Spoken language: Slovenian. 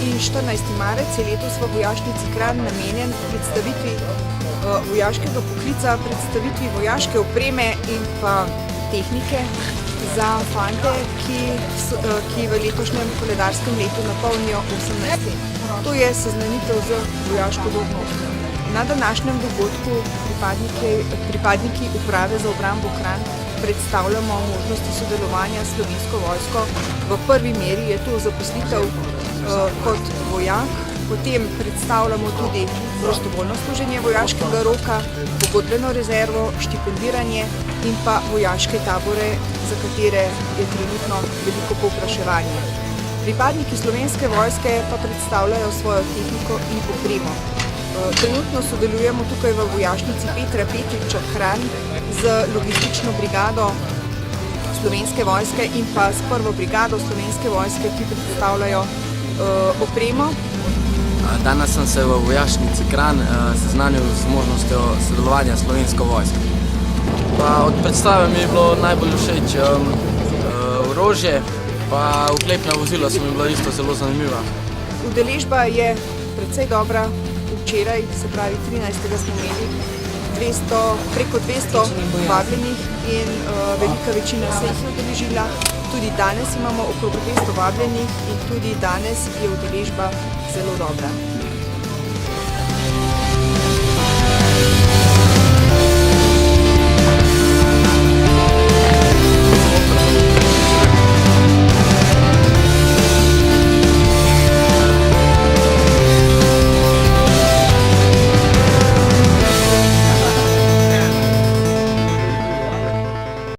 in 14. marec je letos v Vojašnici Kranj namenjen predstavitvi vojaškega poklica, predstavitvi vojaške opreme in pa tehnike za fante, ki v letošnjem koledarskem letu napolnijo 18 let. To je seznanitev z vojaško dolžnostjo. Na današnjem dogodku pripadniki Uprave za obrambo Kranj predstavljamo možnosti sodelovanja s Slovensko vojsko. V prvi meri je to zaposlitev kot vojak, potem predstavljamo tudi prostovoljno služenje vojaškega roka, pogodbeno rezervo, štipendiranje in pa vojaške tabore, za katere je trenutno veliko povpraševanje. Pripadniki Slovenske vojske pa predstavljajo svojo tehniko in opremo. Trenutno sodelujemo tukaj v Vojašnici Petra Petriča Kranj z logistično brigado Slovenske vojske in pa s prvo brigado Slovenske vojske, ki predstavljajo opremo. Danes sem se v Vojašnici Kranj seznanil z možnostjo sodelovanja Slovensko vojsko. Od predstave mi je bilo najbolj všeč orožje, pa oklepna vozila so mi bila isto zelo zanimiva. Udeležba je precej dobra. Včeraj, se pravi 13. smo imeli preko 200 vabljenih in velika večina se jih je udeležila. Tudi danes imamo okrog 200 vabljenih in tudi danes je udeležba zelo dobra.